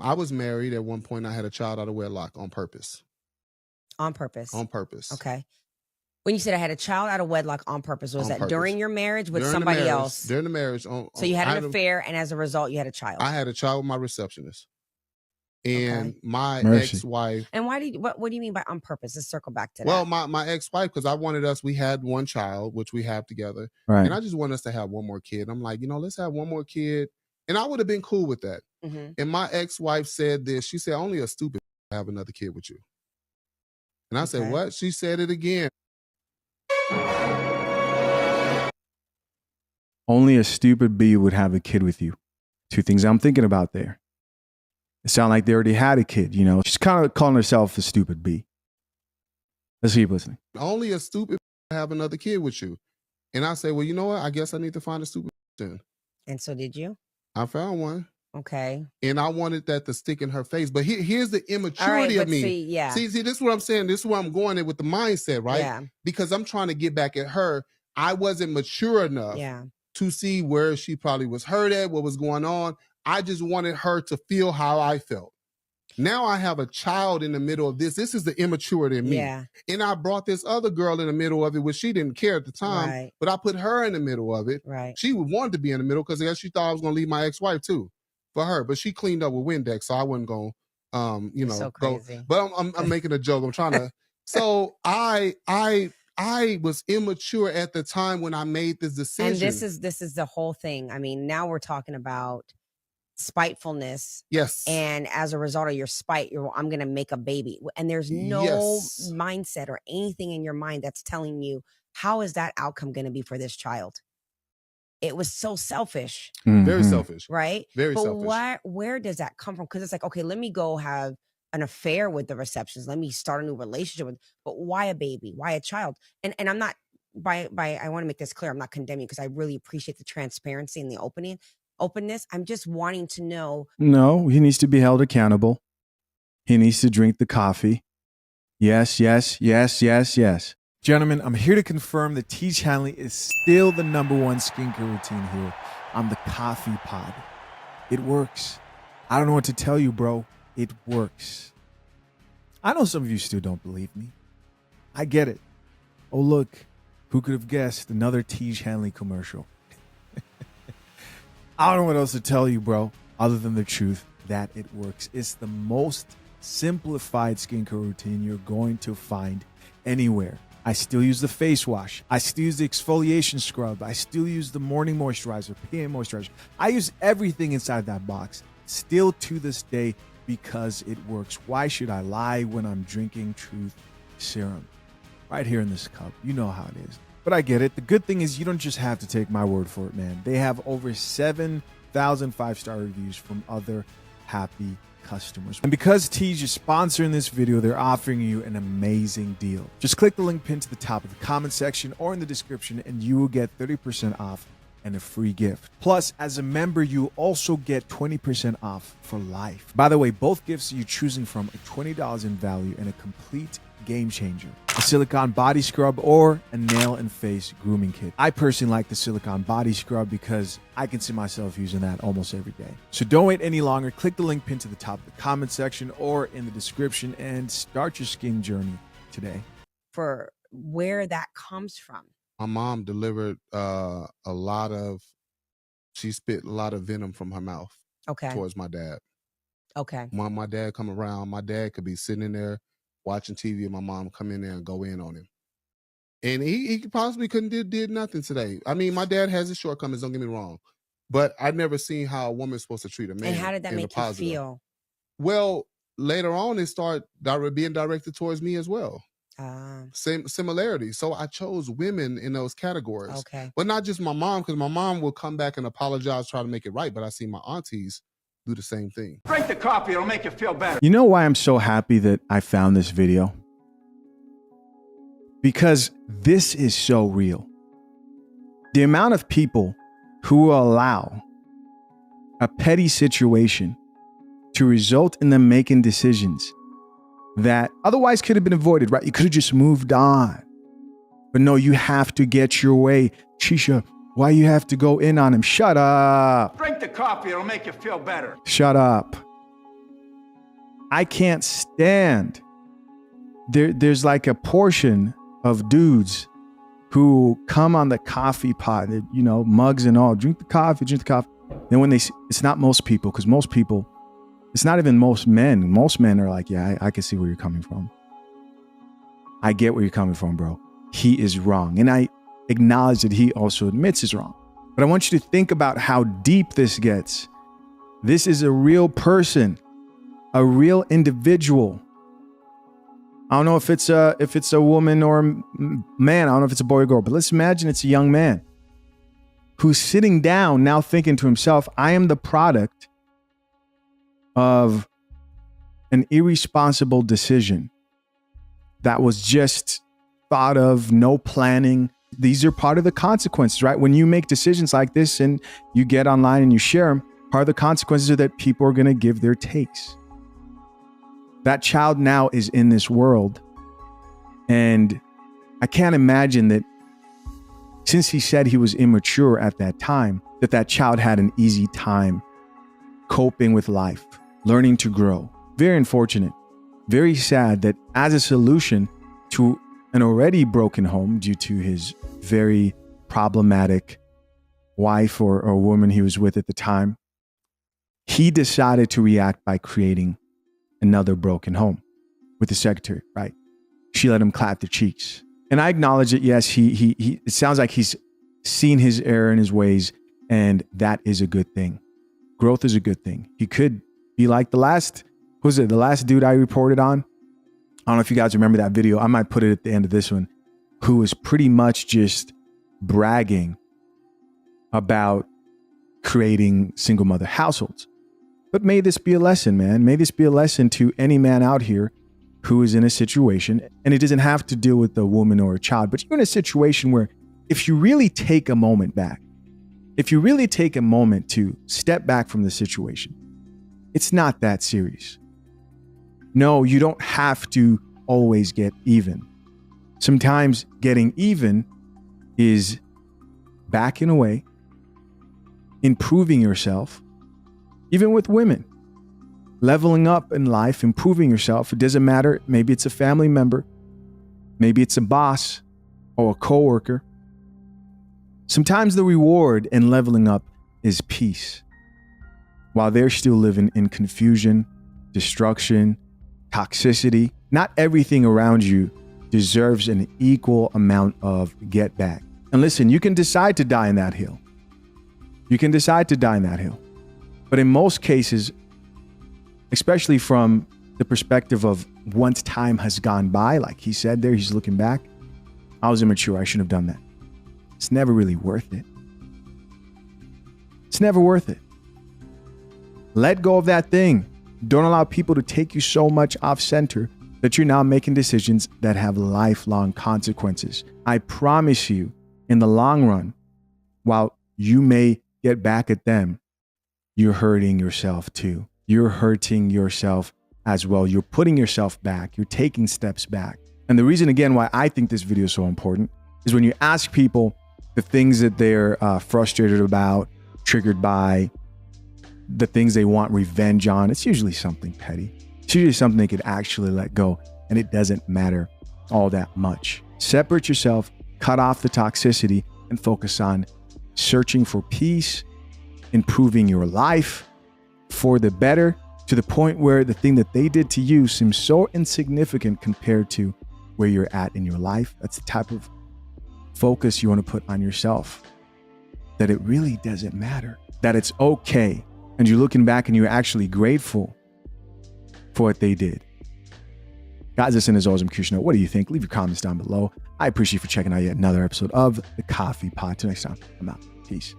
I was married at one point. I had a child out of wedlock on purpose. On purpose. On purpose. Okay. When you said I had a child out of wedlock on purpose, was that during your marriage with during somebody else? During the marriage. So you had an affair, and as a result, you had a child. I had a child with my receptionist. And my Mercy. ex-wife. And why did what do you mean by on purpose? Let's circle back to that. Well, my ex-wife, because I wanted us, we had one child, which we have together. Right. And I just want us to have one more kid. I'm like, let's have one more kid. And I would have been cool with that. And my ex-wife said this. She said, only a stupid have another kid with you. And I said, what? She said it again. Only a stupid bee would have a kid with you. Two things I'm thinking about there. It sounded like they already had a kid, She's kind of calling herself a stupid bee. Let's keep listening. Only a stupid have another kid with you. And I say, well, you know what? I guess I need to find a stupid then. And so did you? I found one. Okay. And I wanted that to stick in her face. But here's the immaturity of me. See, this is what I'm saying. This is where I'm going with the mindset, right? Yeah. Because I'm trying to get back at her. I wasn't mature enough to see where she probably was hurt at, what was going on. I just wanted her to feel how I felt. Now I have a child in the middle of this. This is the immaturity in me. Yeah. And I brought this other girl in the middle of it, which she didn't care at the time, but I put her in the middle of it. Right. She wanted to be in the middle because I guess she thought I was going to leave my ex-wife too for her, but she cleaned up with Windex, so I wasn't going to, so crazy. go. But I'm making a joke. I'm trying to. So I was immature at the time when I made this decision. And this is the whole thing. I mean, now we're talking about spitefulness. Yes. And as a result of your spite, I'm going to make a baby. And there's no mindset or anything in your mind that's telling you, how is that outcome going to be for this child? It was so selfish. Very selfish. Right? Very selfish. But where does that come from? Because it's like, okay, let me go have an affair with the receptionist. Let me start a new relationship with, but why a baby? Why a child? And I'm not, I want to make this clear. I'm not condemning because I really appreciate the transparency and the openness. I'm just wanting to know. No, he needs to be held accountable. He needs to drink the coffee. Yes, yes, yes, yes, yes. Gentlemen, I'm here to confirm that Teach Hanley is still the #1 skincare routine here on the Coffee Pod. It works. I don't know what to tell you, bro. It works. I know some of you still don't believe me. I get it. Oh, look. Who could have guessed another Teach Hanley commercial? I don't know what else to tell you, bro, other than the truth that it works. It's the most simplified skincare routine you're going to find anywhere. I still use the face wash. I still use the exfoliation scrub. I still use the morning moisturizer, PM moisturizer. I use everything inside that box still to this day because it works. Why should I lie when I'm drinking Truth Serum? Right here in this cup. You know how it is. But I get it. The good thing is you don't just have to take my word for it, man. They have over 7,000 5-star reviews from other happy customers. And because Teej is sponsoring this video, they're offering you an amazing deal. Just click the link pinned to the top of the comment section or in the description and you will get 30% off and a free gift. Plus, as a member, you also get 20% off for life. By the way, both gifts you're choosing from are $20 in value and a complete game changer. A silicone body scrub or a nail and face grooming kit. I personally like the silicone body scrub because I can see myself using that almost every day. So don't wait any longer. Click the link pinned to the top of the comment section or in the description and start your skin journey today. For where that comes from. My mom delivered she spit a lot of venom from her mouth towards my dad. Okay. When my dad come around, my dad could be sitting in there watching TV and my mom come in there and go in on him. And he possibly did nothing today. I mean, my dad has his shortcomings, don't get me wrong. But I've never seen how a woman's supposed to treat a man. And how did that make you feel? Well, later on, it started being directed towards me as well. Same similarity. So I chose women in those categories. Okay. But not just my mom, because my mom will come back and apologize, try to make it right. But I see my aunties do the same thing. Drink the coffee, it'll make you feel better. You know why I'm so happy that I found this video? Because this is so real. The amount of people who allow a petty situation to result in them making decisions that otherwise could have been avoided, right? You could have just moved on. But no, you have to get your way. Shisha, why you have to go in on him? Shut up. Drink the coffee, it'll make you feel better. Shut up. I can't stand. There's like a portion of dudes who come on the coffee pot, you know, mugs and all, drink the coffee. Then when it's not most people, because most people, it's not even most men. Most men are like, yeah, I can see where you're coming from. I get where you're coming from, bro. He is wrong. And I acknowledge that he also admits he's wrong. But I want you to think about how deep this gets. This is a real person, a real individual. I don't know if it's a woman or a man. I don't know if it's a boy or girl, but let's imagine it's a young man who's sitting down now thinking to himself, I am the product of an irresponsible decision that was just thought of, no planning. These are part of the consequences, right? When you make decisions like this and you get online and you share them, part of the consequences are that people are going to give their takes. That child now is in this world. And I can't imagine that since he said he was immature at that time, that child had an easy time coping with life, learning to grow. Very unfortunate, very sad that as a solution to an already broken home due to his very problematic wife or woman he was with at the time, he decided to react by creating another broken home with the secretary, right? She let him clap the cheeks. And I acknowledge that, yes, he it sounds like he's seen his error in his ways, and that is a good thing. Growth is a good thing. He could be like the last dude I reported on? I don't know if you guys remember that video. I might put it at the end of this one, who was pretty much just bragging about creating single mother households. But may this be a lesson, man. May this be a lesson to any man out here who is in a situation, and it doesn't have to deal with a woman or a child, but you're in a situation where if you really take a moment back, if you really take a moment to step back from the situation, it's not that serious. No, you don't have to always get even. Sometimes getting even is backing away, improving yourself, even with women, leveling up in life, improving yourself. It doesn't matter. Maybe it's a family member. Maybe it's a boss or a coworker. Sometimes the reward in leveling up is peace, while they're still living in confusion, destruction, toxicity. Not everything around you deserves an equal amount of get back. And listen, you can decide to die in that hill. You can decide to die in that hill. But in most cases, especially from the perspective of once time has gone by, like he said there, he's looking back, I was immature, I shouldn't have done that. It's never really worth it. It's never worth it. Let go of that thing. Don't allow people to take you so much off center that you're now making decisions that have lifelong consequences. I promise you, in the long run, while you may get back at them, you're hurting yourself too. You're hurting yourself as well. You're putting yourself back. You're taking steps back. And the reason, again, why I think this video is so important is when you ask people the things that they're frustrated about, triggered by, the things they want revenge on, it's usually something petty. It's usually something they could actually let go, and it doesn't matter all that much. Separate yourself, cut off the toxicity, and focus on searching for peace, improving your life for the better, to the point where the thing that they did to you seems so insignificant compared to where you're at in your life. That's the type of focus you want to put on yourself, that it really doesn't matter, that it's okay. And you're looking back and you're actually grateful for what they did. Guys, listen, as always, I'm curious to know, what do you think? Leave your comments down below. I appreciate you for checking out yet another episode of The Coffee Pot. Till next time, I'm out. Peace.